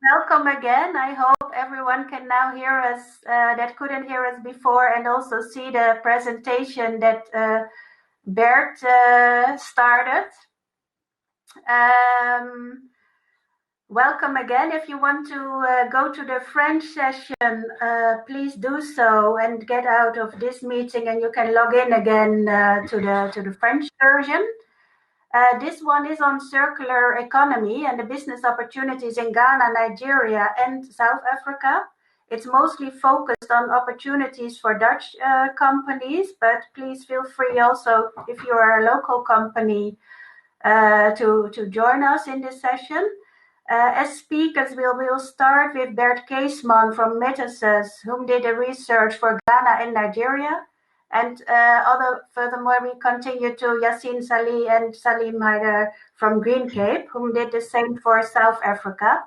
Welcome again. I hope everyone can now hear us that couldn't hear us before, and also see the presentation that Bert started. Welcome again. If you want to go to the French session, please do so and get out of this meeting, and you can log in again to the French version. This one is on circular economy and the business opportunities in Ghana, Nigeria, and South Africa. It's mostly focused on opportunities for Dutch companies, but please feel free also, if you are a local company, to join us in this session. As speakers, we'll start with Bert Keesman from Metasis, whom did the research for Ghana and Nigeria. And furthermore, we continue to Yaseen Salie and Saliem Haider from Green Cape, whom did the same for South Africa.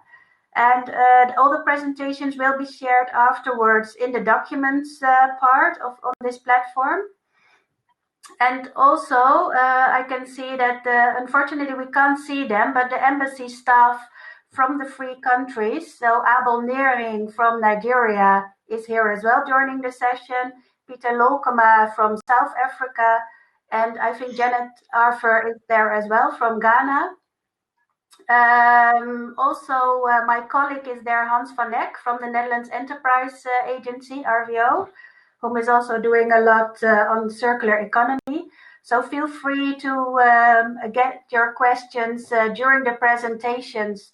And all the presentations will be shared afterwards in the documents part on this platform. And also, I can see that, unfortunately, we can't see them, but the embassy staff from the three countries, so Abel Neering from Nigeria is here as well joining the session, Peter Lolkema from South Africa, and I think Janet Arthur is there as well from Ghana. Also, my colleague is there, Hans van Eck from the Netherlands Enterprise Agency, RVO, whom is also doing a lot on circular economy. So feel free to get your questions during the presentations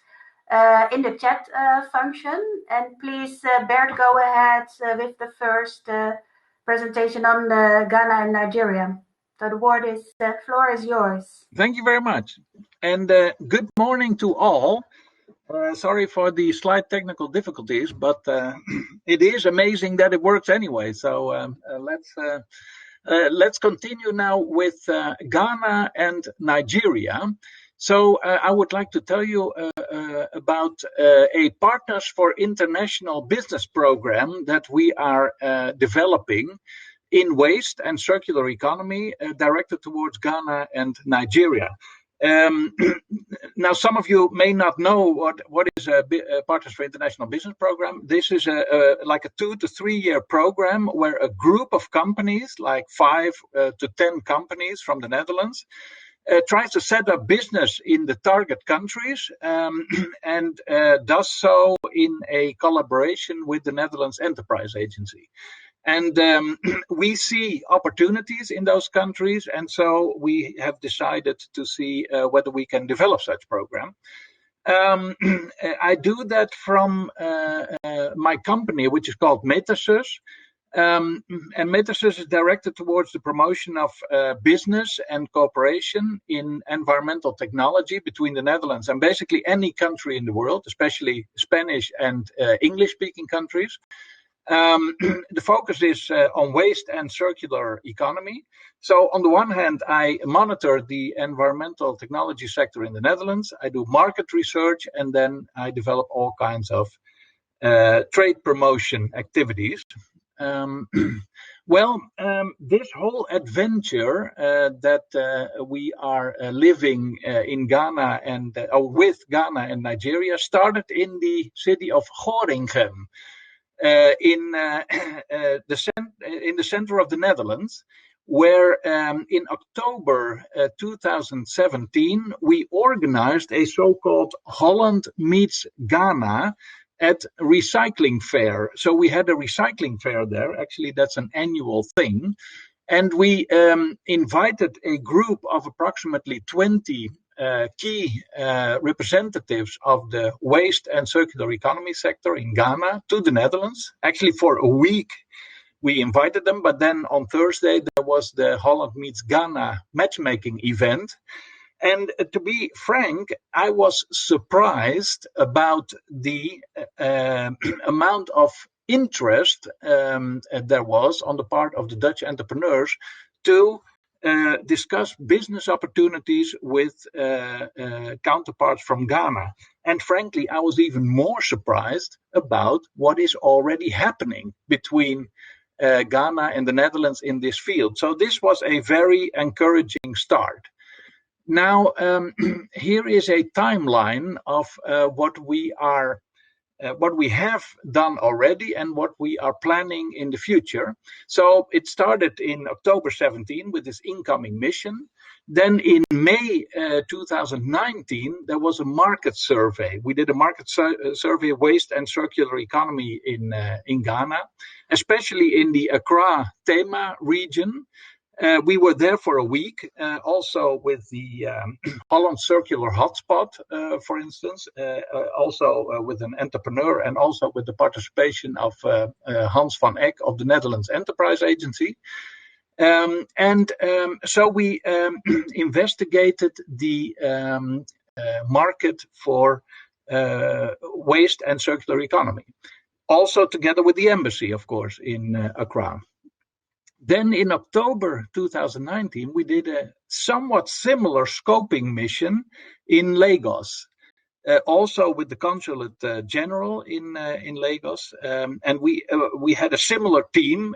in the chat function. And please, Bert, go ahead with the first presentation on Ghana and Nigeria. So the floor is yours. Thank you very much. And good morning to all. Sorry for the slight technical difficulties, but it is amazing that it works anyway. So let's continue now with Ghana and Nigeria. So I would like to tell you about a Partners for International Business program that we are developing in waste and circular economy directed towards Ghana and Nigeria. Now, some of you may not know what is a Partners for International Business program. This is like a 2 to 3 year program where a group of companies, like 5 to 10 companies from the Netherlands, tries to set up business in the target countries and does so in a collaboration with the Netherlands Enterprise Agency. And we see opportunities in those countries, and so we have decided to see whether we can develop such program. I do that from my company, which is called Metasis. And Metasis is directed towards the promotion of business and cooperation in environmental technology between the Netherlands and basically any country in the world, especially Spanish and English-speaking countries. The focus is on waste and circular economy. So on the one hand, I monitor the environmental technology sector in the Netherlands. I do market research, and then I develop all kinds of trade promotion activities. This whole adventure that we are living in Ghana and with Ghana and Nigeria started in the city of Gorinchem. In the center of the Netherlands, where in October 2017 we organized a so-called Holland Meets Ghana at recycling fair. So we had a recycling fair there. Actually, that's an annual thing, and we invited a group of approximately 20 key representatives of the waste and circular economy sector in Ghana to the Netherlands. Actually, for a week we invited them, but then on Thursday there was the Holland Meets Ghana matchmaking event. And to be frank, I was surprised about the amount of interest there was on the part of the Dutch entrepreneurs to discuss business opportunities with counterparts from Ghana. And frankly, I was even more surprised about what is already happening between Ghana and the Netherlands in this field. So this was a very encouraging start. Now, here is a timeline of what we are what we have done already and what we are planning in the future. So it started in October 17 with this incoming mission. Then in May 2019, there was a market survey. We did a market survey of waste and circular economy in Ghana, especially in the Accra Tema region. We were there for a week, also with the Holland Circular Hotspot, for instance, also with an entrepreneur and also with the participation of Hans van Eck of the Netherlands Enterprise Agency. So we investigated the market for waste and circular economy, also together with the embassy, of course, in Accra. Then in October 2019, we did a somewhat similar scoping mission in Lagos, also with the Consulate General in Lagos. And we had a similar team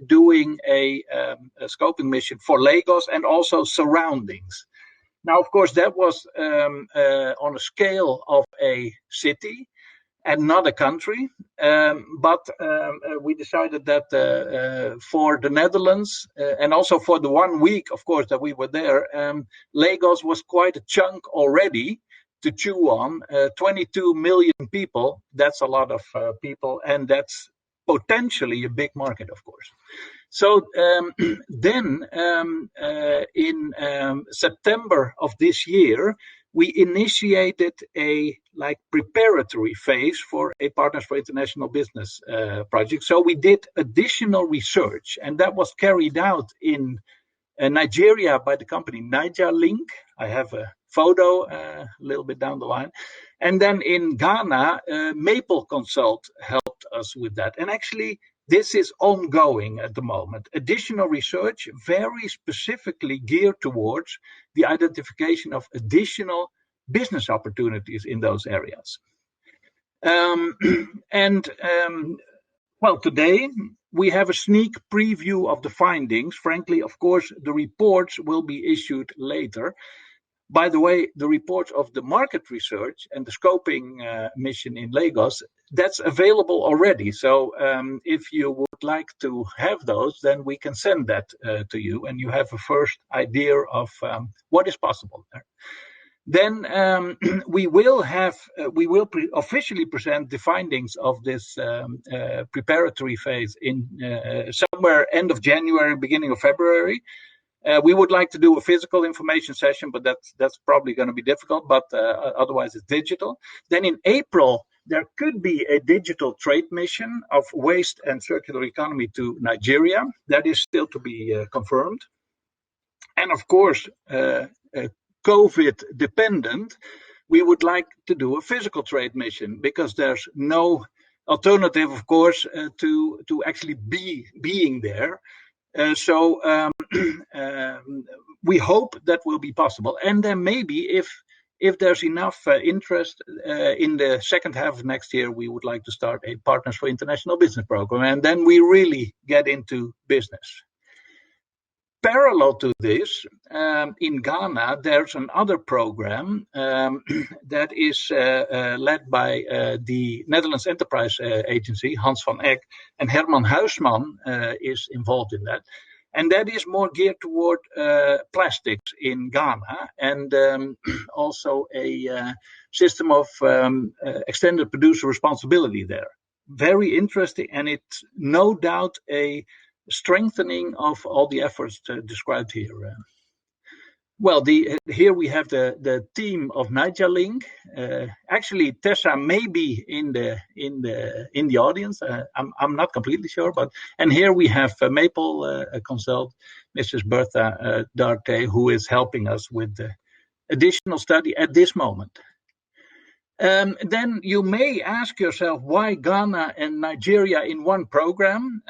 doing a scoping mission for Lagos and also surroundings. Now, of course, that was on a scale of a city and not a country, but we decided that for the Netherlands and also for the 1 week, of course, that we were there, Lagos was quite a chunk already to chew on. 22 million people, that's a lot of people, and that's potentially a big market, of course. So then in September of this year, we initiated a preparatory phase for a Partners for International Business project. So we did additional research, and that was carried out in Nigeria by the company NigerLink. I have a photo a little bit down the line. And then in Ghana, Maple Consult helped us with that. And actually, this is ongoing at the moment. Additional research very specifically geared towards the identification of additional business opportunities in those areas. Well, today we have a sneak preview of the findings. Frankly, of course, the reports will be issued later. By the way, the report of the market research and the scoping mission in Lagos, that's available already. So if you would like to have those, then we can send that to you, and you have a first idea of what is possible there. Then we will officially present the findings of this preparatory phase in somewhere end of January, beginning of February. We would like to do a physical information session, but that's probably going to be difficult, but otherwise it's digital. Then in April, there could be a digital trade mission of waste and circular economy to Nigeria. That is still to be confirmed. And of course, COVID dependent, we would like to do a physical trade mission because there's no alternative, of course, to actually being there. So we hope that will be possible. And then maybe if there's enough interest in the second half of next year, we would like to start a Partners for International Business program. And then we really get into business. Parallel to this, in Ghana, there's another program that is led by the Netherlands Enterprise Agency, Hans van Eck, and Herman Huisman is involved in that. And that is more geared toward plastics in Ghana and also a system of extended producer responsibility there. Very interesting, and it's no doubt a strengthening of all the efforts described here. Well, here we have the team of NigerLink. Actually, Tessa may be in the audience. I'm not completely sure, and here we have Maple Consult, Mrs. Bertha Darte, who is helping us with the additional study at this moment. Then you may ask yourself why Ghana and Nigeria in one program.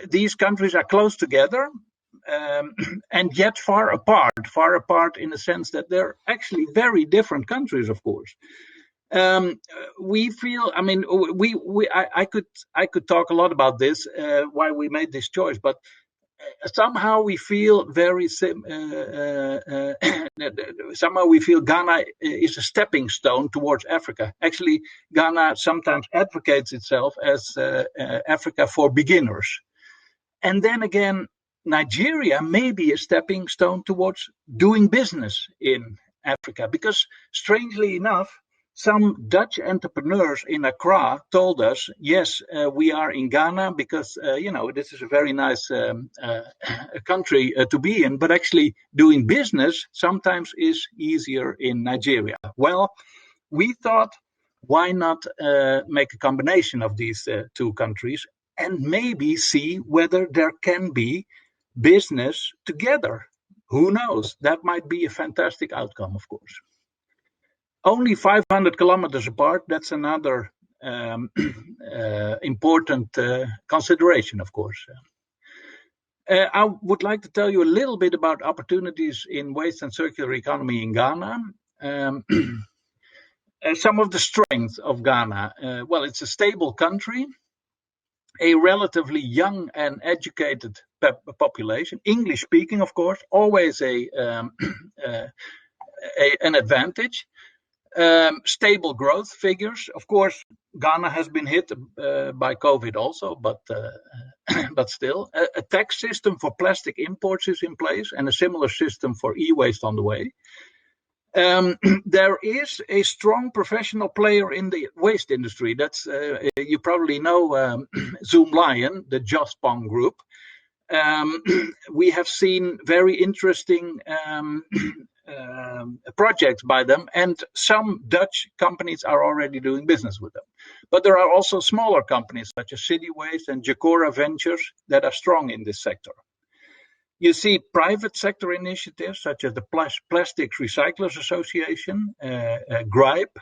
These countries are close together and yet far apart in the sense that they're actually very different countries, of course. We feel, I mean, I could talk a lot about this, why we made this choice, but somehow we feel somehow we feel Ghana is a stepping stone towards Africa. Actually, Ghana sometimes advocates itself as Africa for beginners. And then again, Nigeria may be a stepping stone towards doing business in Africa, because strangely enough, some Dutch entrepreneurs in Accra told us, yes, we are in Ghana because, this is a very nice country to be in, but actually doing business sometimes is easier in Nigeria. Well, we thought, why not make a combination of these two countries and maybe see whether there can be business together. Who knows? That might be a fantastic outcome, of course. Only 500 kilometers apart, that's another important consideration, of course. I would like to tell you a little bit about opportunities in waste and circular economy in Ghana. Some of the strengths of Ghana. Well, it's a stable country, a relatively young and educated population, English speaking, of course, always an advantage. Stable growth figures. Of course, Ghana has been hit by COVID also, but still. A tax system for plastic imports is in place, and a similar system for e-waste on the way. There is a strong professional player in the waste industry. That's you probably know Zoom Lion, the Jospong Group. We have seen very interesting projects by them, and some Dutch companies are already doing business with them. But there are also smaller companies such as City Waste and Jacora Ventures that are strong in this sector. You see private sector initiatives such as the Plastics Recyclers Association, GRIPE,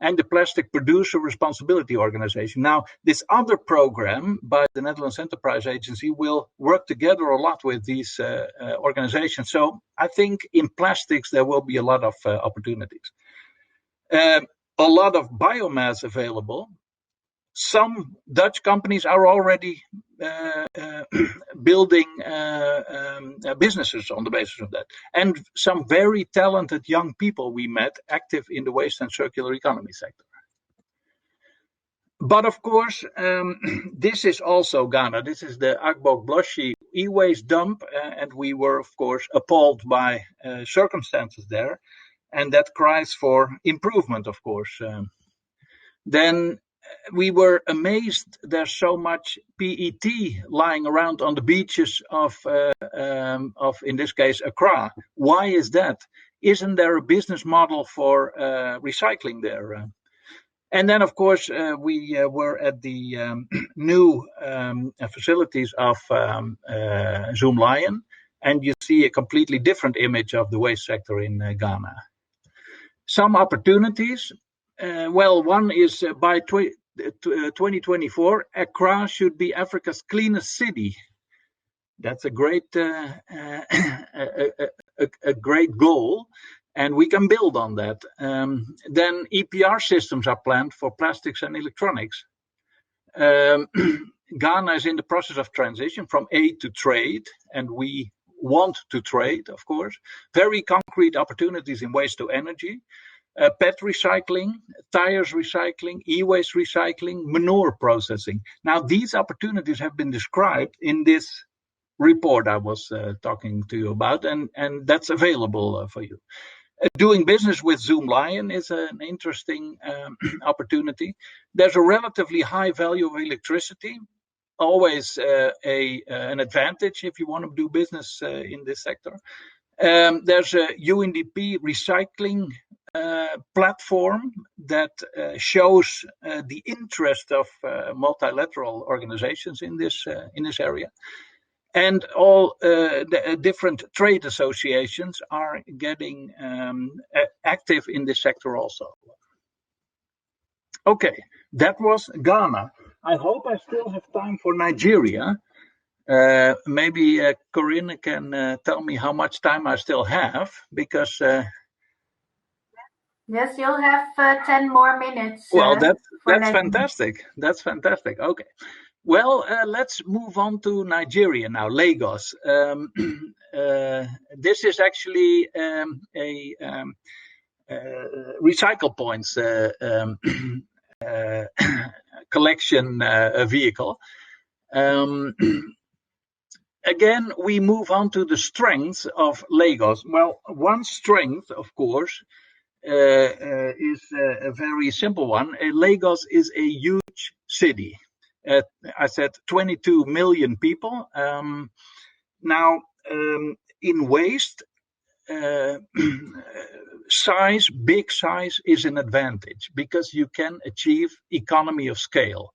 and the Plastic Producer Responsibility Organization. Now, this other program by the Netherlands Enterprise Agency will work together a lot with these organizations. So I think in plastics, there will be a lot of opportunities. A lot of biomass available. Some Dutch companies are already building businesses on the basis of that. And some very talented young people we met active in the waste and circular economy sector. But of course, this is also Ghana. This is the Agbo Bloshi e-waste dump. And we were, of course, appalled by circumstances there. And that cries for improvement, of course. Then we were amazed there's so much PET lying around on the beaches of in this case, Accra. Why is that? Isn't there a business model for recycling there? And then, of course, we were at the new facilities of Zoom Lion, and you see a completely different image of the waste sector in Ghana. Some opportunities. Well, one is by 2024, Accra should be Africa's cleanest city. That's a great great goal, and we can build on that. Then EPR systems are planned for plastics and electronics. Ghana is in the process of transition from aid to trade, and we want to trade, of course. Very concrete opportunities in waste to energy. PET recycling, tires recycling, e-waste recycling, manure processing. Now, these opportunities have been described in this report I was talking to you about, and that's available for you. Doing business with Zoom Lion is an interesting opportunity. There's a relatively high value of electricity, always an advantage if you want to do business in this sector. There's a UNDP recycling platform that shows the interest of multilateral organizations in this area, and all the different trade associations are getting active in this sector also. Okay, that was Ghana. I hope I still have time for Nigeria. Maybe Corinne can tell me how much time I still have, because yes, you'll have 10 more minutes. Well, that's fantastic. That's fantastic. Okay. Well, let's move on to Nigeria now, Lagos. This is actually a recycle points collection vehicle. Again, we move on to the strengths of Lagos. Well, one strength, of course, is a very simple one. Lagos is a huge city. I said 22 million people. Now, in waste, big size is an advantage because you can achieve economy of scale.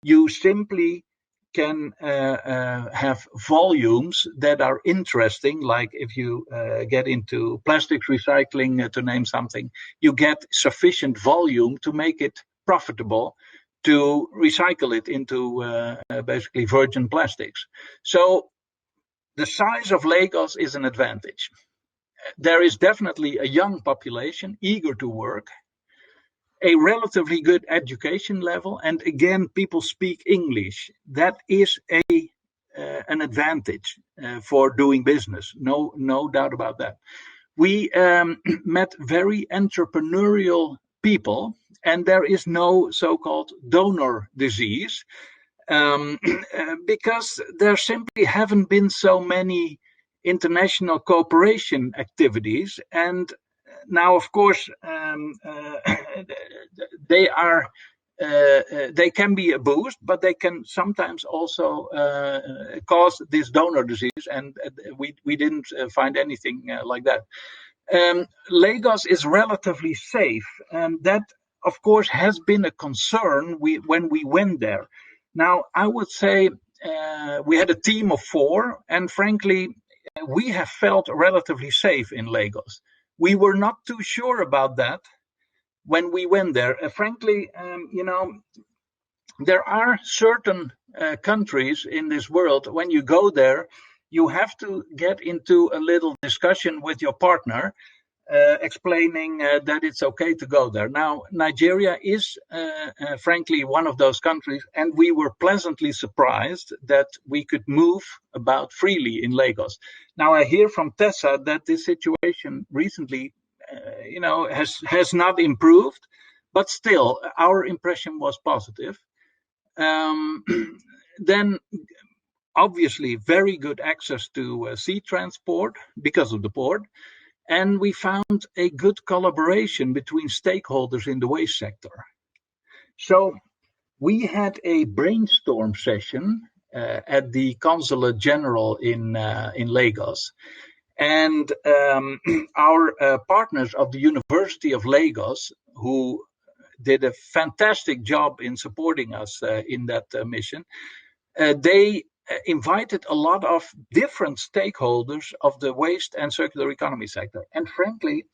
You simply can have volumes that are interesting, like if you get into plastics recycling, to name something, you get sufficient volume to make it profitable to recycle it into basically virgin plastics. So the size of Lagos is an advantage. There is definitely a young population eager to work, a relatively good education level, and again, people speak English. That is an advantage for doing business. No doubt about that. We met very entrepreneurial people, and there is no so-called donor disease because there simply haven't been so many international cooperation activities. And now, of course, they are they can be a boost, but they can sometimes also cause this donor disease, and we didn't find anything like that. Lagos is relatively safe, and that, of course, has been a concern when we went there. Now, I would say we had a team of 4, and frankly, we have felt relatively safe in Lagos. We were not too sure about that when we went there. Frankly, there are certain countries in this world, when you go there, you have to get into a little discussion with your partner, explaining that it's okay to go there. Now, Nigeria is, frankly, one of those countries, and we were pleasantly surprised that we could move about freely in Lagos. Now, I hear from Tessa that this situation recently, has not improved, but still, our impression was positive. Then, obviously, very good access to sea transport because of the port. And we found a good collaboration between stakeholders in the waste sector. So we had a brainstorm session at the Consulate General in Lagos. And our partners of the University of Lagos, who did a fantastic job in supporting us in that mission, they invited a lot of different stakeholders of the waste and circular economy sector. And frankly,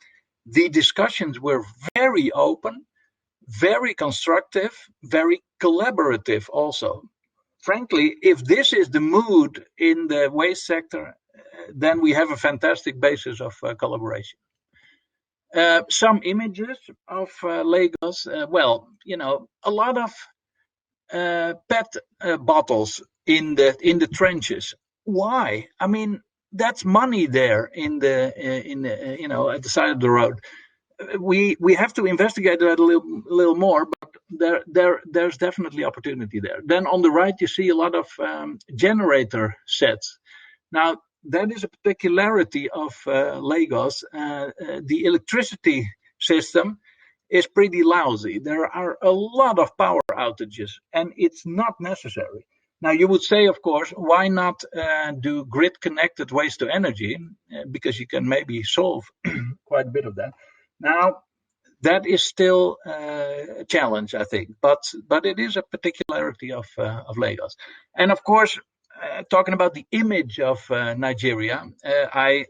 the discussions were very open, very constructive, very collaborative also. Frankly, if this is the mood in the waste sector, then we have a fantastic basis of collaboration. Some images of Lagos. A lot of PET bottles in the trenches. Why? I mean, that's money there at the side of the road. We have to investigate that a little more, but there's definitely opportunity there. Then on the right you see a lot of generator sets. Now that is a particularity of Lagos. The electricity system is pretty lousy. There are a lot of power outages, and it's not necessary. Now, you would say, of course, why not do grid-connected waste to energy? Because you can maybe solve quite a bit of that. Now, that is still a challenge, I think, but it is a particularity of Lagos. And of course, talking about the image of Nigeria, I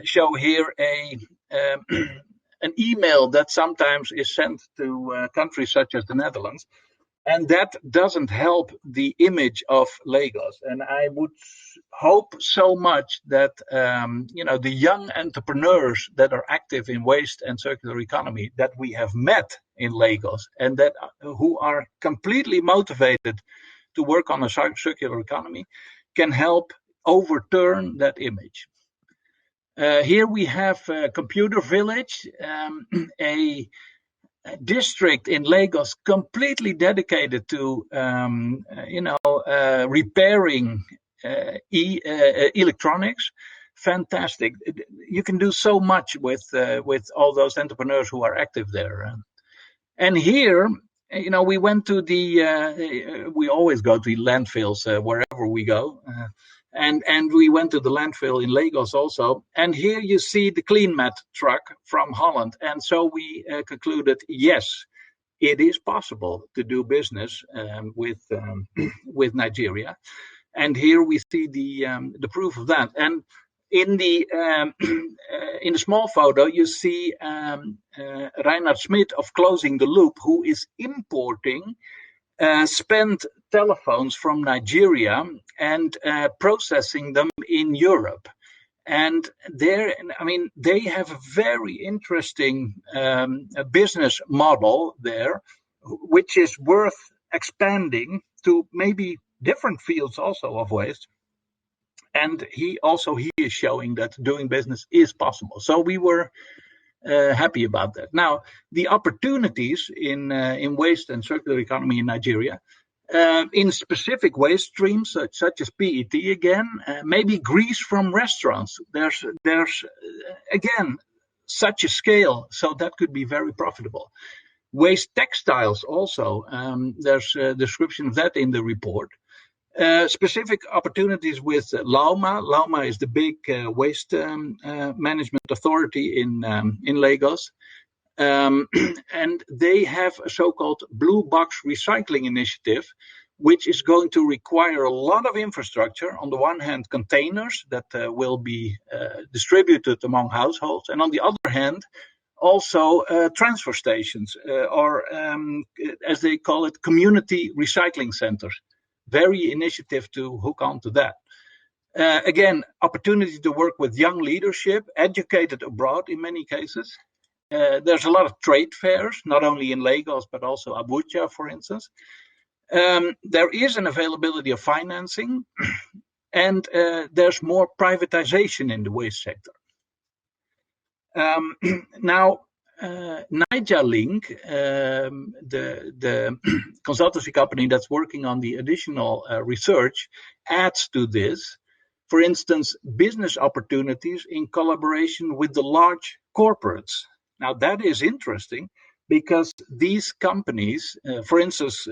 show here an email that sometimes is sent to countries such as the Netherlands. And that doesn't help the image of Lagos. And I would hope so much that the young entrepreneurs that are active in waste and circular economy that we have met in Lagos, and that who are completely motivated to work on a circular economy, can help overturn that image. Here we have Computer Village, a district in Lagos completely dedicated to repairing electronics. Fantastic! You can do so much with all those entrepreneurs who are active there. And here, we went to we always go to the landfills wherever we go. And we went to the landfill in Lagos also. And here you see the Clean Mat truck from Holland. And so we concluded, yes, it is possible to do business with Nigeria. And here we see the proof of that. And in the small photo, you see Reinhard Schmidt of Closing the Loop, who is importing spent telephones from Nigeria and processing them in Europe. And they have a very interesting business model there, which is worth expanding to maybe different fields also of waste. And he is showing that doing business is possible. So we were happy about that. Now, the opportunities in waste and circular economy in Nigeria, in specific waste streams such as PET again, maybe grease from restaurants. There's again such a scale, so that could be very profitable. Waste textiles also. There's a description of that in the report. Specific opportunities with Lauma. Lauma is the big waste management authority in Lagos. And they have a so-called blue box recycling initiative, which is going to require a lot of infrastructure. On the one hand, containers that will be distributed among households. And on the other hand, also transfer stations or as they call it, community recycling centers. Very initiative to hook onto that. Again, opportunity to work with young leadership, educated abroad in many cases. There's a lot of trade fairs, not only in Lagos, but also Abuja, for instance. There is an availability of financing, and there's more privatization in the waste sector. Now, NijaLink, the consultancy company that's working on the additional research, adds to this. For instance, business opportunities in collaboration with the large corporates. Now, that is interesting because these companies, for instance,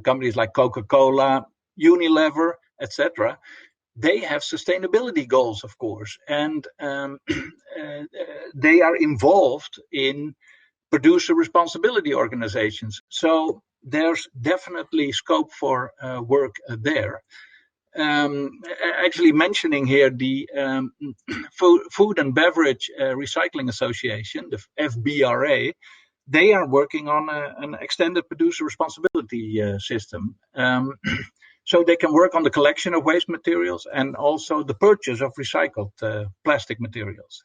companies like Coca-Cola, Unilever, etc., they have sustainability goals, of course, and they are involved in producer responsibility organizations. So there's definitely scope for work there. Actually mentioning here the Food and Beverage Recycling Association, the FBRA, they are working on an extended producer responsibility system. So they can work on the collection of waste materials and also the purchase of recycled plastic materials.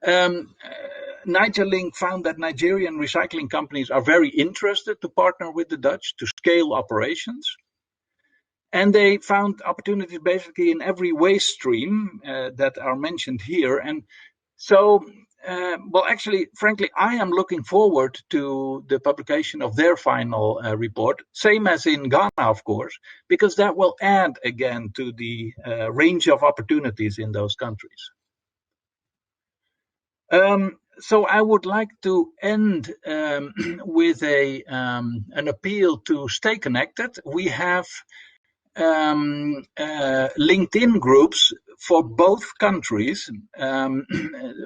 NijaLink found that Nigerian recycling companies are very interested to partner with the Dutch to scale operations. And they found opportunities basically in every waste stream that are mentioned here. And so, actually, frankly, I am looking forward to the publication of their final report, same as in Ghana, of course, because that will add again to the range of opportunities in those countries. So I would like to end with an appeal to stay connected. We have LinkedIn groups for both countries,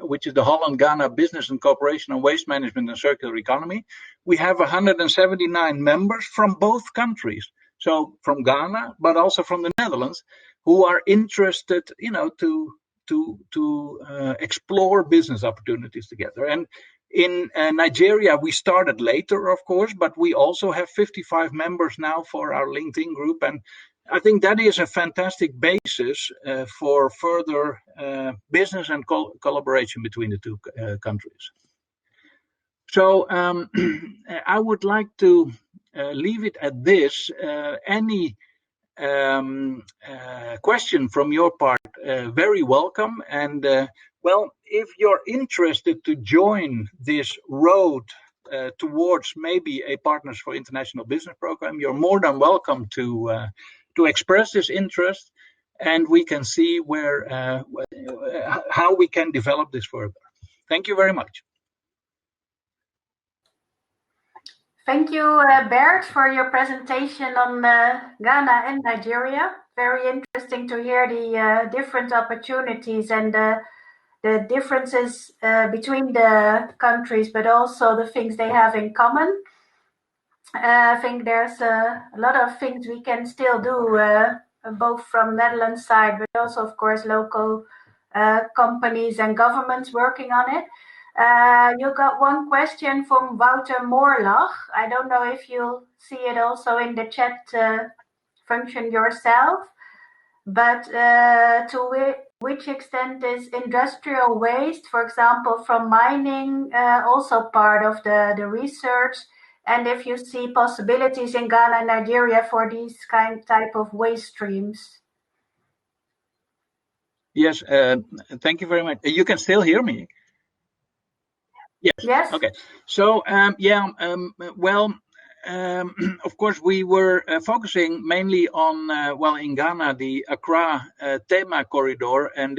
which is the Holland-Ghana Business and Cooperation on Waste Management and Circular Economy. We have 179 members from both countries, so from Ghana, but also from the Netherlands, who are interested, to explore business opportunities together. And In Nigeria, we started later, of course, but we also have 55 members now for our LinkedIn group. And I think that is a fantastic basis for further business and collaboration between the two countries. So I would like to leave it at this. Any question from your part, very welcome. And well, if you're interested to join this road towards maybe a Partners for International Business program, you're more than welcome to express this interest, and we can see where how we can develop this further. Thank you very much. Thank you, Bert, for your presentation on Ghana and Nigeria. Very interesting to hear the different opportunities and the differences between the countries, but also the things they have in common. I think there's a lot of things we can still do, both from Netherlands side, but also, of course, local companies and governments working on it. You got one question from Wouter Moorlach. I don't know if you'll see it also in the chat function yourself, but to which extent is industrial waste, for example, from mining, also part of the research? And if you see possibilities in Ghana and Nigeria for these type of waste streams? Yes, thank you very much. You can still hear me? Yes. Yes. Okay. So well, of course, we were focusing mainly on well, in Ghana, the Accra Tema corridor, and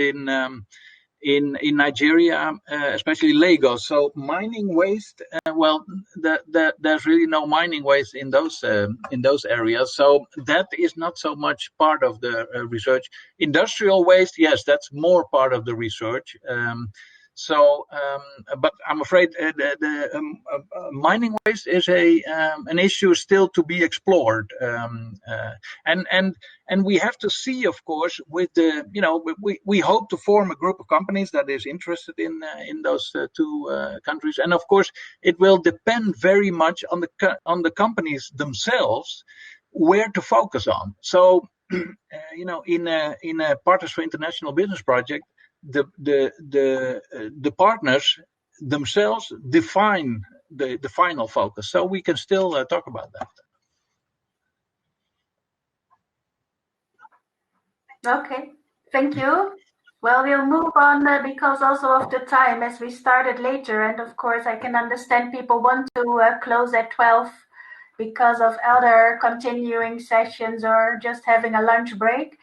in Nigeria, especially Lagos. So mining waste, well, there's really no mining waste in those areas. So that is not so much part of the research. Industrial waste, yes, that's more part of the research. But I'm afraid the mining waste is an issue still to be explored, and we have to see, of course, with the we hope to form a group of companies that is interested in those two countries, and of course it will depend very much on the companies themselves where to focus on. So in a Partners for International Business project, the partners themselves define the final focus, so we can still talk about that. Okay, thank you. Well, we'll move on because also of the time, as we started later, and of course I can understand people want to close at 12 because of other continuing sessions or just having a lunch break.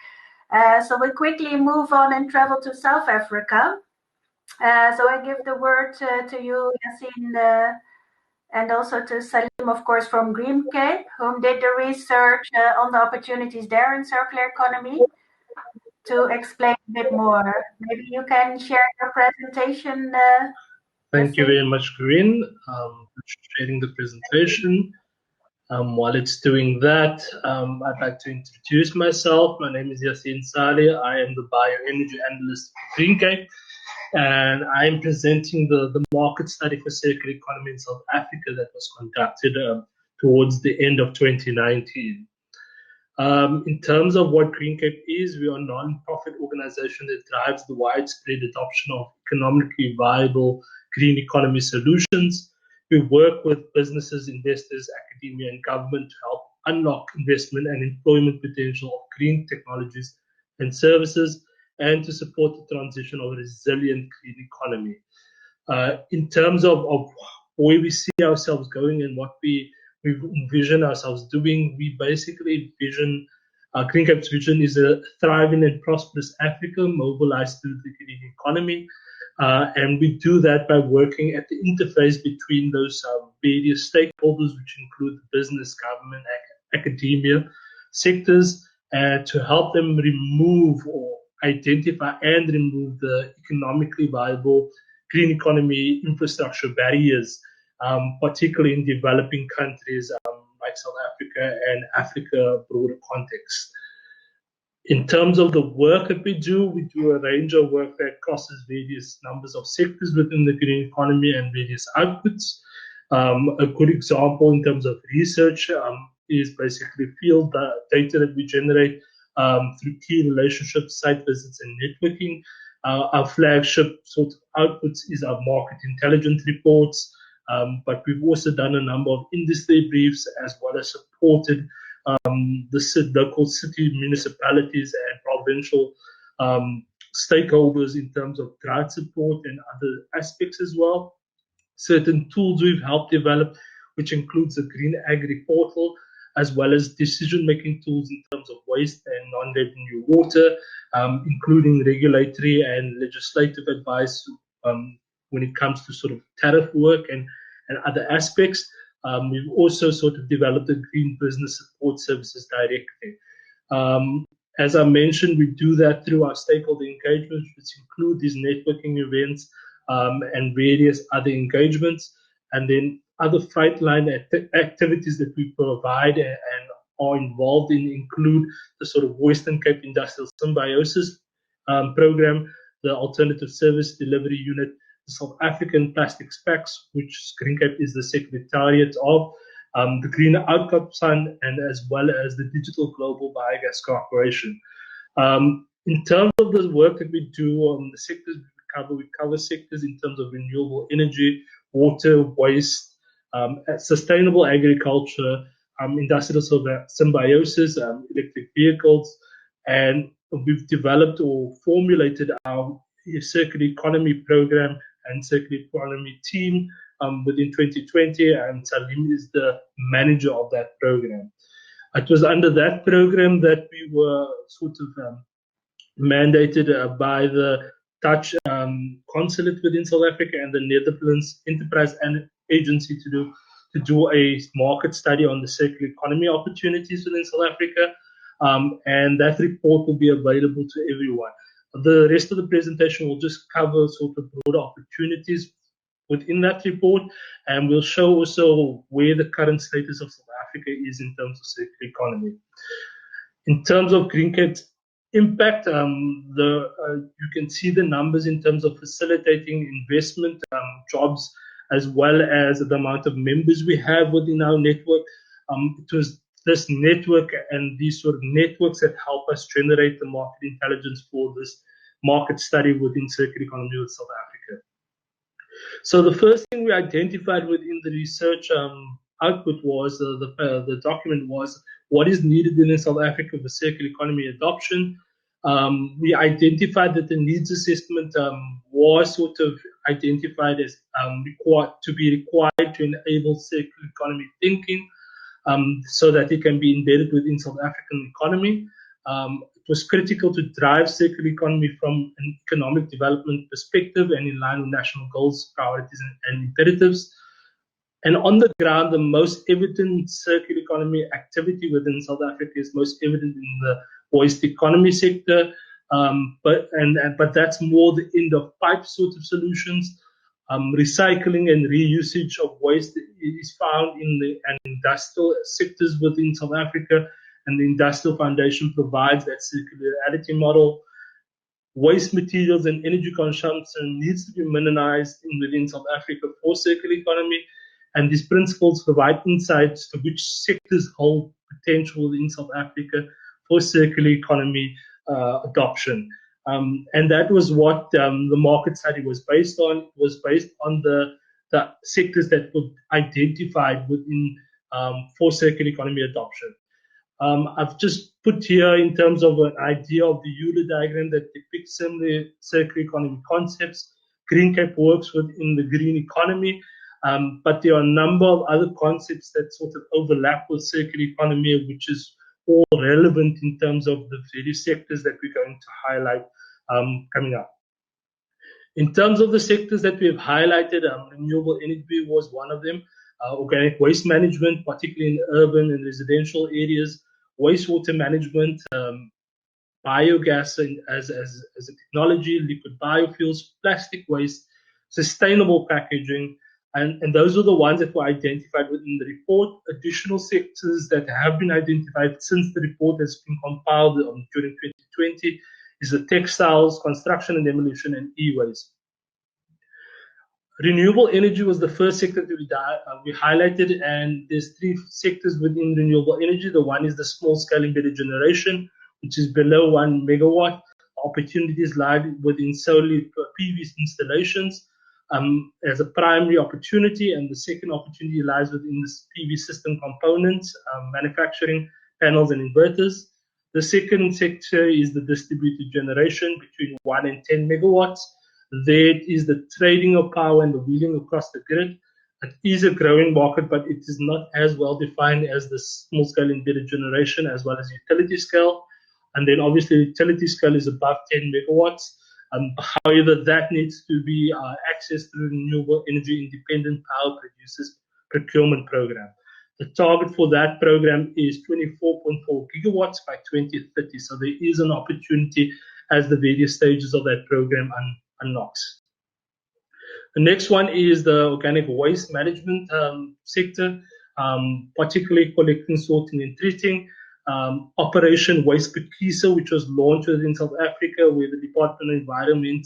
So we quickly move on and travel to South Africa. So I give the word to you, Yaseen, and also to Saliem, of course, from Greencape, whom did the research on the opportunities there in circular economy, to explain a bit more. Maybe you can share your presentation. Thank you very much, Corinne, for sharing the presentation. While it's doing that, I'd like to introduce myself. My name is Yaseen Salie. I am the bioenergy analyst for Greencape, and I'm presenting the market study for circular economy in South Africa that was conducted towards the end of 2019. In terms of what Greencape is, we are a non-profit organization that drives the widespread adoption of economically viable green economy solutions. We work with businesses, investors, academia, and government to help unlock investment and employment potential of green technologies and services, and to support the transition of a resilient green economy. In terms of where we see ourselves going and what we envision ourselves doing, we basically envision Greencape's vision is a thriving and prosperous Africa mobilized through the green economy. And we do that by working at the interface between those various stakeholders, which include business, government, academia sectors, to help them remove or identify and remove the economically viable green economy infrastructure barriers, particularly in developing countries like South Africa and Africa broader context. In terms of the work that we do a range of work that crosses various numbers of sectors within the green economy and various outputs. A good example in terms of research is basically field data that we generate through key relationships, site visits, and networking. Our flagship sort of outputs is our market intelligence reports, but we've also done a number of industry briefs as well as supported the local city, municipalities, and provincial stakeholders in terms of drought support and other aspects as well. Certain tools we've helped develop, which includes the Green Agri portal, as well as decision-making tools in terms of waste and non-revenue water, including regulatory and legislative advice when it comes to sort of tariff work and other aspects. We've also sort of developed a green business support services directory. As I mentioned, we do that through our stakeholder engagements, which include these networking events and various other engagements, and then other frontline activities that we provide and are involved in include the sort of Western Cape Industrial Symbiosis program, the Alternative Service Delivery Unit, the South African Plastics Pacts, which Green Cape is the secretariat of, the Green Outcomes Fund, and as well as the Digital Global Biogas Corporation. In terms of the work that we do on the sectors we cover sectors in terms of renewable energy, water, waste, sustainable agriculture, industrial symbiosis, electric vehicles, and we've developed or formulated our circular economy program and circular economy team within 2020, and Saliem is the manager of that program. It was under that program that we were sort of mandated by the Dutch consulate within South Africa and the Netherlands Enterprise Agency to do a market study on the circular economy opportunities within South Africa, and that report will be available to everyone. The rest of the presentation will just cover sort of broader opportunities within that report, and we'll show also where the current status of South Africa is in terms of circular economy. In terms of Green Cape's impact, you can see the numbers in terms of facilitating investment, jobs, as well as the amount of members we have within our network. It was this network and these sort of networks that help us generate the market intelligence for this market study within circular economy with South Africa. So the first thing we identified within the research output was the document was what is needed in South Africa for circular economy adoption. We identified that the needs assessment was sort of identified as required to enable circular economy thinking, so that it can be embedded within South African economy. It was critical to drive circular economy from an economic development perspective and in line with national goals, priorities, and imperatives. And on the ground, the most evident circular economy activity within South Africa is most evident in the waste economy sector, but that's more the end of pipe sort of solutions. Recycling and reusage of waste is found in the industrial sectors within South Africa, and the Industrial Foundation provides that circularity model. Waste materials and energy consumption needs to be minimized within South Africa for circular economy, and these principles provide insights to which sectors hold potential in South Africa for circular economy adoption. And that was what the market study was based on. It was based on the sectors that were identified within for circular economy adoption. I've just put here in terms of an idea of the Euler diagram that depicts similar circular economy concepts. Green Cape works within the green economy, but there are a number of other concepts that sort of overlap with circular economy, which is all relevant in terms of the various sectors that we're going to highlight coming up. In terms of the sectors that we've highlighted, renewable energy was one of them. Organic waste management, particularly in urban and residential areas, wastewater management, biogas as a technology, liquid biofuels, plastic waste, sustainable packaging, And those are the ones that were identified within the report. Additional sectors that have been identified since the report has been compiled during 2020 is the textiles, construction and demolition, and e-waste. Renewable energy was the first sector that we highlighted, and there's three sectors within renewable energy. The one is the small-scale embedded generation, which is below 1 megawatt. Opportunities lie within solely PV installations as a primary opportunity, and the second opportunity lies within the PV system components, manufacturing panels and inverters. The second sector is the distributed generation between 1 and 10 megawatts. There is the trading of power and the wheeling across the grid. It is a growing market, but it is not as well defined as the small-scale embedded generation as well as utility scale. And then obviously utility scale is above 10 megawatts. However, that needs to be accessed through renewable energy independent power producers procurement program. The target for that program is 24.4 gigawatts by 2030. So there is an opportunity as the various stages of that program unlocks. The next one is the organic waste management sector, particularly collecting, sorting, and treating. Operation Waste Keesman, which was launched in South Africa, where the Department of Environment,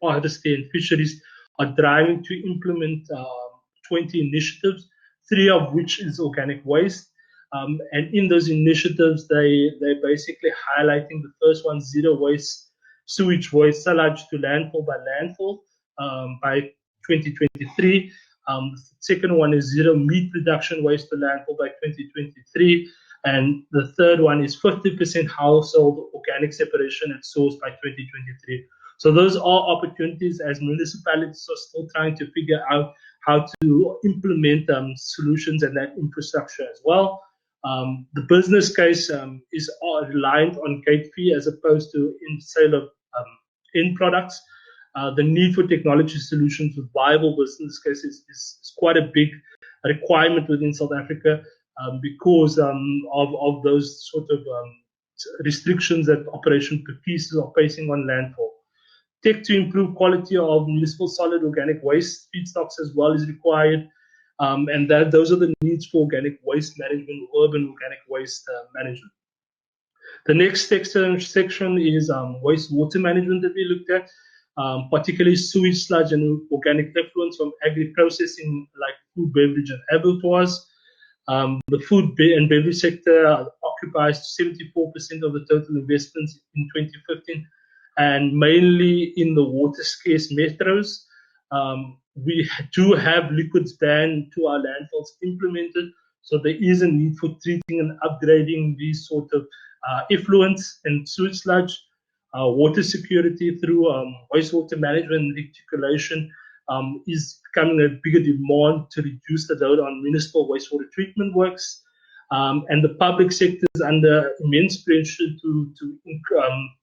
Forestry, and Fisheries are driving to implement 20 initiatives, 3 of which is organic waste. And in those initiatives, they're basically highlighting the first one, zero waste sewage waste salage to landfill by 2023. The second one is zero meat production waste to landfill by 2023. And the third one is 50% household organic separation at source by 2023. So those are opportunities as municipalities are still trying to figure out how to implement solutions and that infrastructure as well. The business case is reliant on gate fee as opposed to in sale of end products. The need for technology solutions with viable business cases is quite a big requirement within South Africa because of those sort of restrictions that Operation Pieces are facing on landfill. Tech to improve quality of municipal solid organic waste feedstocks as well is required. And those are the needs for organic waste management, urban organic waste management. The next section is wastewater management that we looked at, particularly sewage sludge and organic effluents from agri-processing like food, beverage, and abattoirs. The food and beverage sector occupies 74% of the total investments in 2015, and mainly in the water-scarce metros. We do have liquids ban to our landfills implemented, so there is a need for treating and upgrading these sort of effluents and sewage sludge. Water security through wastewater management and reticulation is becoming a bigger demand to reduce the load on municipal wastewater treatment works. And the public sector is under immense pressure to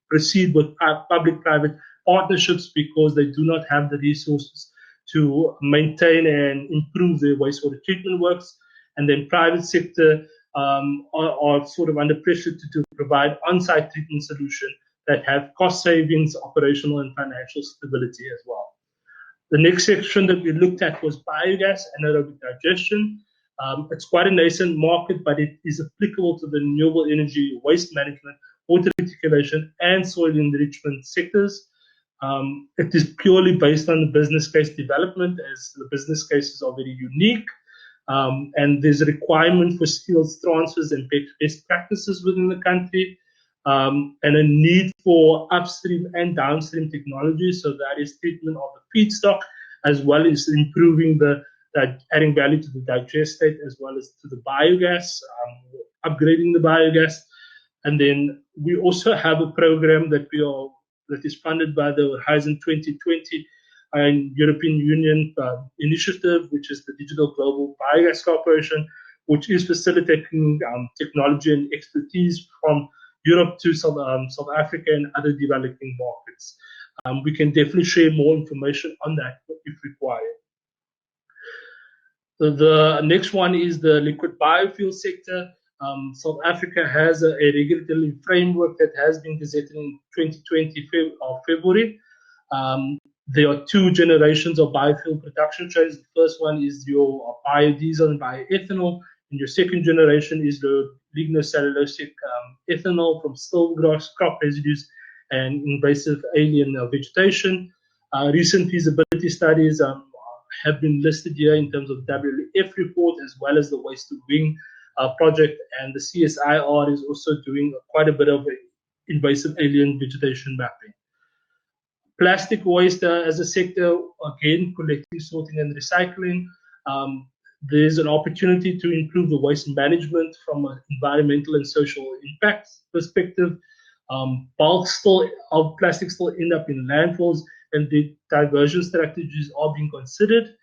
proceed with public-private partnerships because they do not have the resources to maintain and improve their wastewater treatment works. And then private sector are sort of under pressure to provide on-site treatment solution that have cost savings, operational and financial stability as well. The next section that we looked at was biogas and anaerobic digestion. It's quite a nascent market, but it is applicable to the renewable energy, waste management, water reticulation, and soil enrichment sectors. It is purely based on the business case development, as the business cases are very unique. And there's a requirement for skills transfers and best practices within the country, and a need for upstream and downstream technology. So that is treatment of the feedstock, as well as improving adding value to the digestate, as well as to the biogas, upgrading the biogas. And then we also have a program that is funded by the Horizon 2020 and European Union initiative, which is the Digital Global Biogas Corporation, which is facilitating technology and expertise from Europe to South Africa and other developing markets. We can definitely share more information on that if required. The next one is the liquid biofuel sector. South Africa has a regulatory framework that has been gazetted in 2020 of February. There are two generations of biofuel production trains. The first one is your biodiesel and bioethanol, and your second generation is the lignocellulosic ethanol from still grass crop residues and invasive alien vegetation. Recent feasibility studies have been listed here in terms of WWF report, as well as the Waste to Wing project, and the CSIR is also doing quite a bit of invasive alien vegetation mapping. Plastic waste as a sector, again, collecting, sorting, and recycling. There's an opportunity to improve the waste management from an environmental and social impact perspective. Bulk of plastic still end up in landfills, and the diversion strategies are being considered.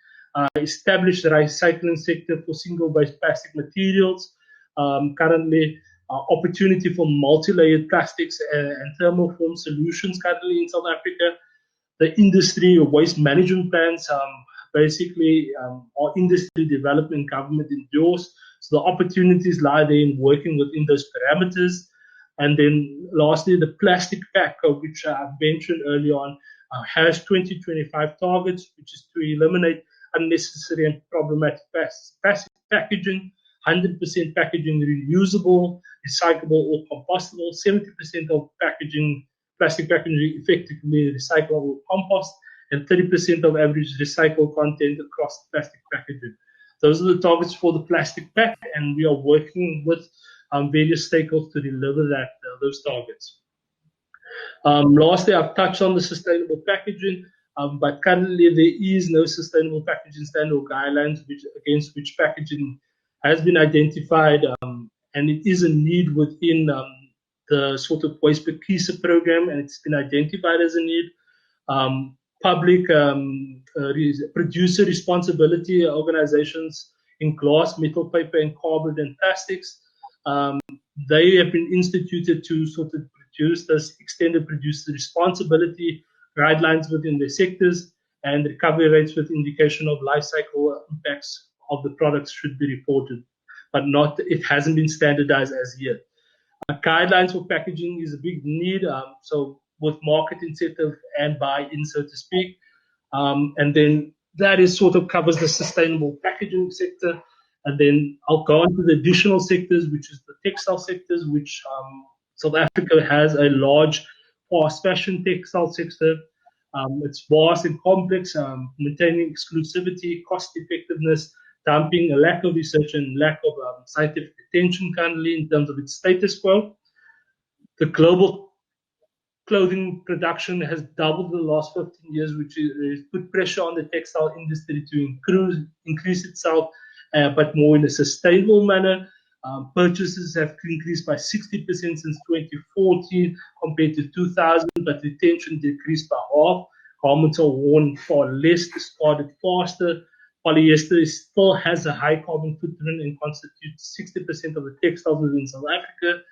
Establish the recycling sector for single-use plastic materials. Currently, opportunity for multi-layered plastics and thermoform solutions currently in South Africa. The industry waste management plans basically are industry development government endorsed. So the opportunities lie there in working within those parameters. And then lastly, the plastic pack, which I mentioned earlier on, has 2025 targets, which is to eliminate unnecessary and problematic packaging, 100% packaging reusable, recyclable or compostable, 70% of plastic packaging effectively recyclable or compost, and 30% of average recycled content across plastic packaging. Those are the targets for the plastic pack, and we are working with various stakeholders to deliver those targets. Lastly, I've touched on the sustainable packaging, but currently there is no sustainable packaging standard or guidelines against which packaging has been identified, and it is a need within the sort of waste per Keesman program, and it's been identified as a need. Public producer responsibility organizations in glass, metal, paper, and cardboard and plastics, they have been instituted to sort of produce this extended producer responsibility guidelines within their sectors, and recovery rates with indication of life cycle impacts of the products should be reported, but it hasn't been standardized as yet. Guidelines for packaging is a big need, so with market incentive and buy-in, so to speak. And then that is sort of covers the sustainable packaging sector. And then I'll go on to the additional sectors, which is the textile sectors, which South Africa has a large fast fashion textile sector. It's vast and complex, maintaining exclusivity, cost effectiveness, dumping, a lack of research, and lack of scientific attention currently in terms of its status quo. The global clothing production has doubled in the last 15 years, which has put pressure on the textile industry to increase itself, but more in a sustainable manner. Purchases have increased by 60% since 2014 compared to 2000, but retention decreased by half. Garments are worn far less, discarded faster. Polyester still has a high carbon footprint and constitutes 60% of the textiles within South Africa.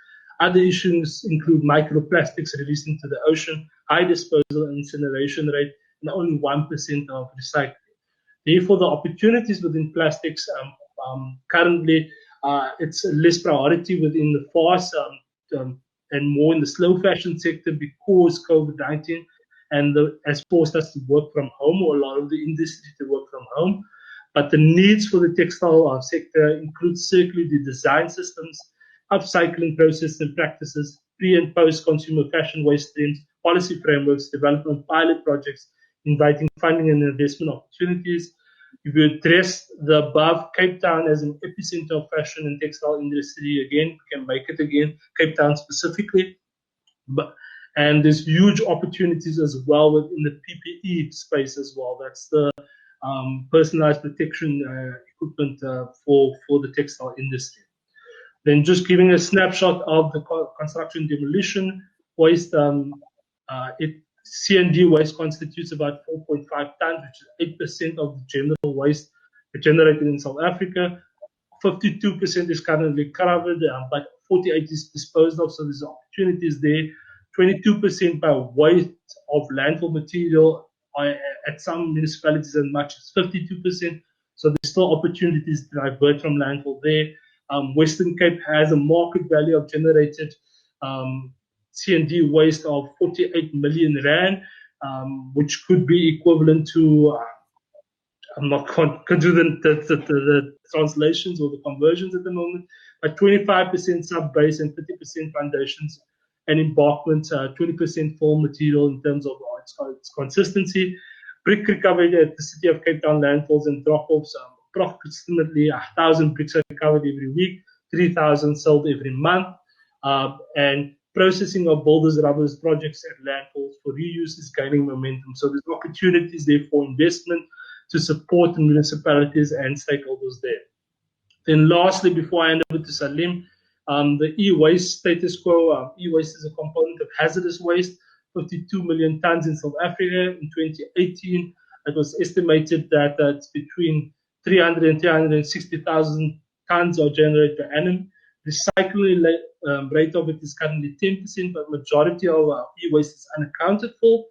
Other issues include microplastics released into the ocean, high disposal and incineration rate, and only 1% of recycling. Therefore, the opportunities within plastics currently, it's less priority within the fast and more in the slow fashion sector because COVID-19 has forced us to work from home, or a lot of the industry to work from home. But the needs for the textile sector include circular design systems, upcycling processes and practices, pre- and post-consumer fashion waste streams, policy frameworks, development pilot projects, inviting funding and investment opportunities. If you address the above, Cape Town as an epicenter of fashion and textile industry, again, we can make it again, Cape Town specifically. And there's huge opportunities as well within the PPE space as well. That's the personalized protection equipment for the textile industry. Then just giving a snapshot of the construction demolition waste, C&D waste constitutes about 4.5 tons, which is 8% of the general waste generated in South Africa. 52% is currently covered, but 48% is disposed of, so there's opportunities there. 22% by weight of landfill material, at some municipalities as much as 52%, so there's still opportunities to divert from landfill there. Western Cape has a market value of generated C&D waste of 48 million rand. which could be equivalent to, I'm not going to do the translations or the conversions at the moment, but 25% sub-base and 30% foundations and embankment, 20% full material in terms of its consistency. Brick recovery at the City of Cape Town landfills and drop-offs, approximately 1,000 bricks are recovered every week, 3,000 sold every month, and processing of builders' rubbers projects at landfills for reuse is gaining momentum. So there's opportunities there for investment to support the municipalities and stakeholders there. Then lastly, before I hand over to Saliem, the e-waste status quo. E-waste is a component of hazardous waste, 52 million tons in South Africa. In 2018, it was estimated that it's between 300 and 360,000 tons are generated per annum. Recycling rate of it is currently 10%, but majority of our e-waste is unaccounted for.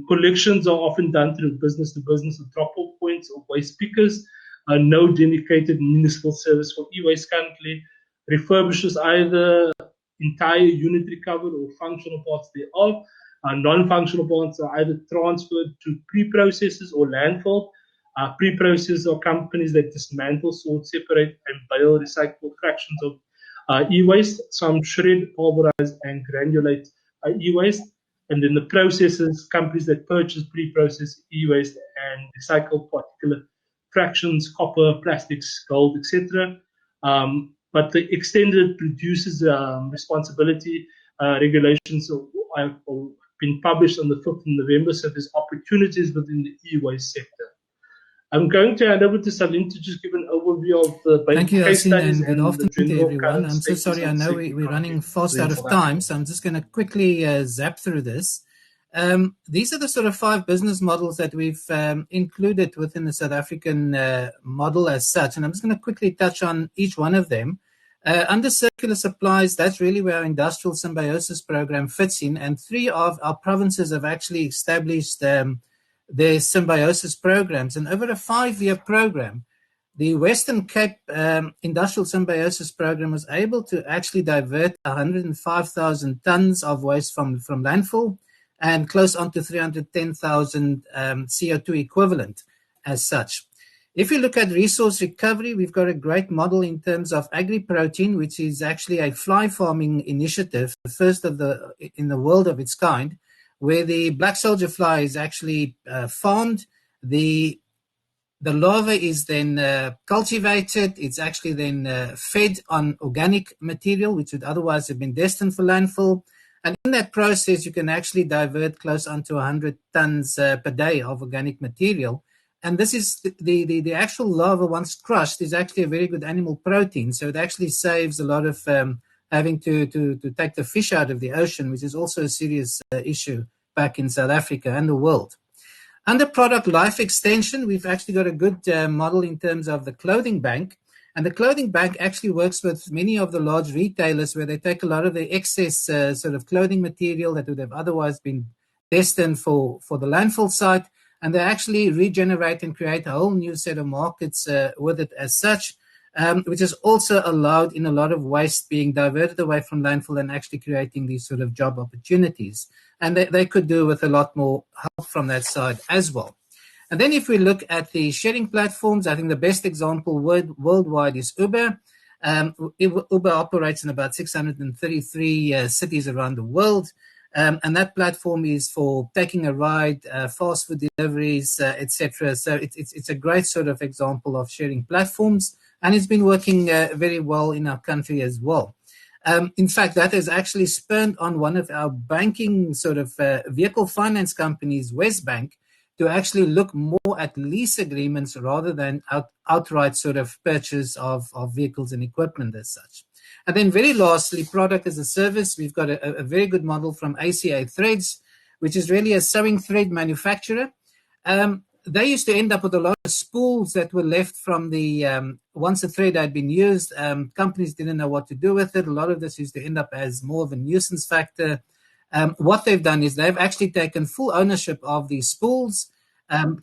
Collections are often done through business-to-business or drop-off points or waste pickers. No dedicated municipal service for e-waste currently. Refurbishes either entire unit recovered or functional parts thereof. Non-functional parts are either transferred to pre-processors or landfill. Pre-processors are companies that dismantle, sort, separate, and bale recyclable fractions of e-waste. Some shred, pulverize, and granulate e-waste. And then the processors, companies that purchase pre-processed e-waste and recycle particular fractions, copper, plastics, gold, etc. But the extended producers' responsibility regulations have been published on the 5th of November, so there's opportunities within the e-waste sector. I'm going to hand over to Saliem to just give an overview of the Thank you, case Yaseen, studies and good afternoon to everyone. I'm so sorry, I know we're running fast out of time, so I'm just going to quickly zap through this. These are the sort of 5 business models that we've included within the South African model as such, and I'm just going to quickly touch on each one of them. Under circular supplies, that's really where our industrial symbiosis program fits in, and 3 of our provinces have actually established their symbiosis programs. And over a 5-year program, the Western Cape Industrial Symbiosis Program was able to actually divert 105,000 tons of waste from landfill and close on to 310,000 CO2 equivalent as such. If you look at resource recovery, we've got a great model in terms of agri-protein, which is actually a fly farming initiative, the first in the world of its kind, where the black soldier fly is actually farmed. The larva is then cultivated. It's actually then fed on organic material, which would otherwise have been destined for landfill. And in that process, you can actually divert close onto 100 tons per day of organic material. And this is the actual larva, once crushed, is actually a very good animal protein. So it actually saves a lot of having to take the fish out of the ocean, which is also a serious issue back in South Africa and the world. Under product life extension, we've actually got a good model in terms of the clothing bank. And the clothing bank actually works with many of the large retailers where they take a lot of the excess sort of clothing material that would have otherwise been destined for the landfill site, and they actually regenerate and create a whole new set of markets with it as such, which has also allowed in a lot of waste being diverted away from landfill and actually creating these sort of job opportunities. And they could do with a lot more help from that side as well. And then if we look at the sharing platforms, I think the best example worldwide is Uber. Uber operates in about 633 cities around the world. And that platform is for taking a ride, fast food deliveries, etc. So it's a great sort of example of sharing platforms, and it's been working very well in our country as well. In fact, that has actually spurned on one of our banking sort of vehicle finance companies, Westbank, to actually look more at lease agreements rather than outright sort of purchase of vehicles and equipment as such. And then very lastly, product as a service, we've got a very good model from ACA Threads, which is really a sewing thread manufacturer. They used to end up with a lot of spools that were left from the, once the thread had been used, companies didn't know what to do with it. A lot of this used to end up as more of a nuisance factor. What they've done is they've actually taken full ownership of these spools.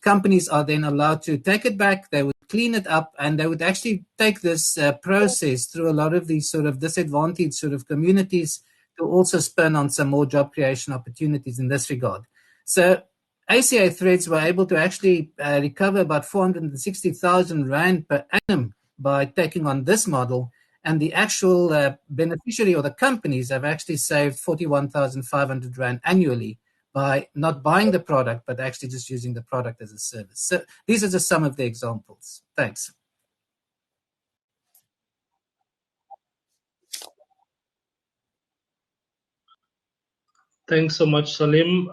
Companies are then allowed to take it back. They would clean it up, and they would actually take this process through a lot of these sort of disadvantaged sort of communities to also spurn on some more job creation opportunities in this regard. So ACA Threads were able to actually recover about 460,000 Rand per annum by taking on this model. And the actual beneficiary or the companies have actually saved 41,500 Rand annually by not buying the product, but actually just using the product as a service. So these are just some of the examples. Thanks. Thanks so much, Saliem.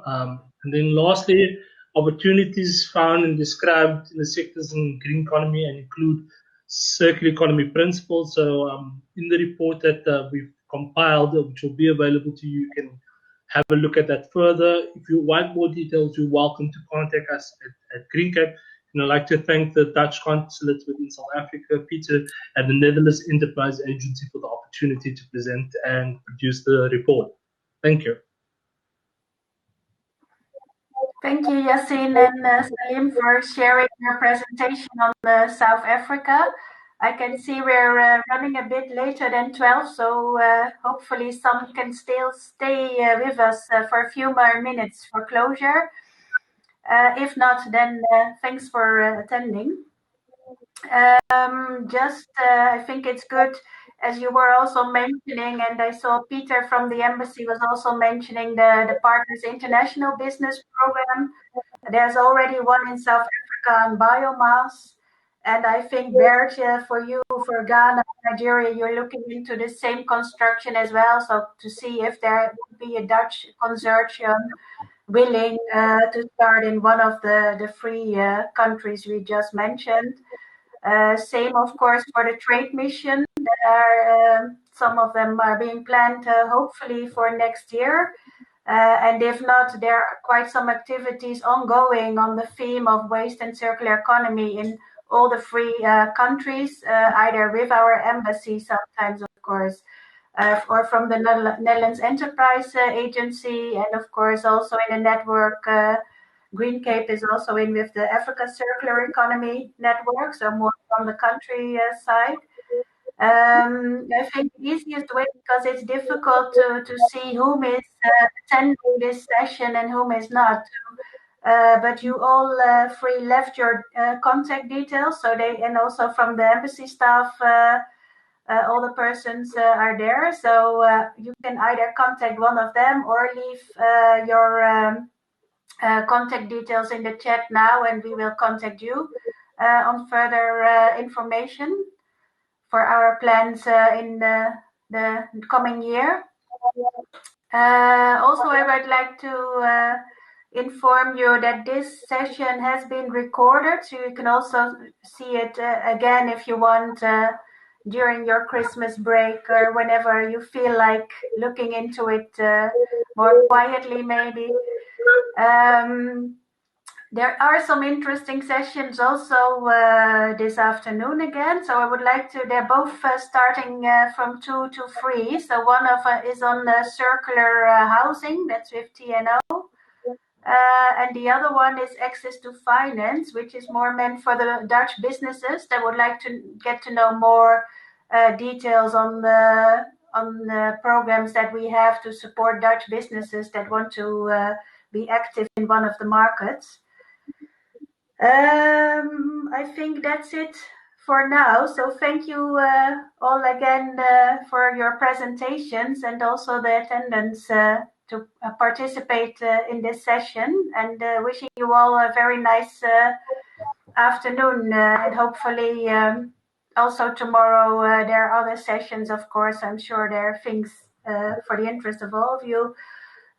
And then lastly, opportunities found and described in the sectors in green economy and include circular economy principles. So in the report that we've compiled, which will be available to you, you can have a look at that further. If you want more details, you're welcome to contact us at GreenCap. And I'd like to thank the Dutch consulate within South Africa, Peter, and the Netherlands Enterprise Agency for the opportunity to present and produce the report. Thank you. Thank you, Yaseen and Saliem, for sharing your presentation on South Africa. I can see we're running a bit later than 12, so hopefully some can still stay with us for a few more minutes for closure. If not, then thanks for attending. I think it's good, as you were also mentioning, and I saw Peter from the embassy was also mentioning the Partners International Business Program. There's already one in South Africa on biomass. And I think, Bert, for you, for Ghana, Nigeria, you're looking into the same construction as well. So to see if there would be a Dutch consortium willing to start in one of the three countries we just mentioned. Same, of course, for the trade mission. There are, some of them are being planned hopefully for next year. And if not, there are quite some activities ongoing on the theme of waste and circular economy in all the three countries, either with our embassy sometimes, of course, or from the Netherlands Enterprise Agency, and of course also in a network. Green Cape is also in with the Africa Circular Economy Network, so more from the country side. I think the easiest way, because it's difficult to see whom is attending this session and whom is not. But you all three left your contact details, so and also from the embassy staff, all the persons are there. So you can either contact one of them or leave your contact details in the chat now, and we will contact you on further information for our plans in the coming year. Also, I would like to inform you that this session has been recorded, so you can also see it again if you want during your Christmas break or whenever you feel like looking into it more quietly, maybe. There are some interesting sessions also this afternoon again. So I would like to, they're both starting from 2 to 3. So one of is on circular housing, that's with TNO. And the other one is access to finance, which is more meant for the Dutch businesses that would like to get to know more details on the programs that we have to support Dutch businesses that want to be active in one of the markets. I think that's it for now. So thank you all again for your presentations and also the attendance to participate in this session, and wishing you all a very nice afternoon, and hopefully also tomorrow there are other sessions, of course. I'm sure there are things for the interest of all of you.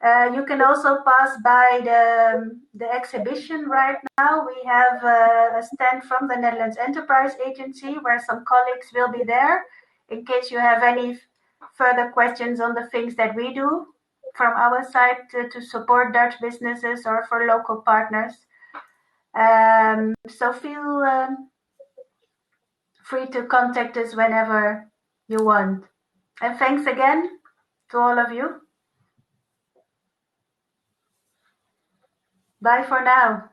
You can also pass by the exhibition right now. We have a stand from the Netherlands Enterprise Agency where some colleagues will be there in case you have any further questions on the things that we do from our side to support Dutch businesses or for local partners. So feel free to contact us whenever you want. And thanks again to all of you. Bye for now.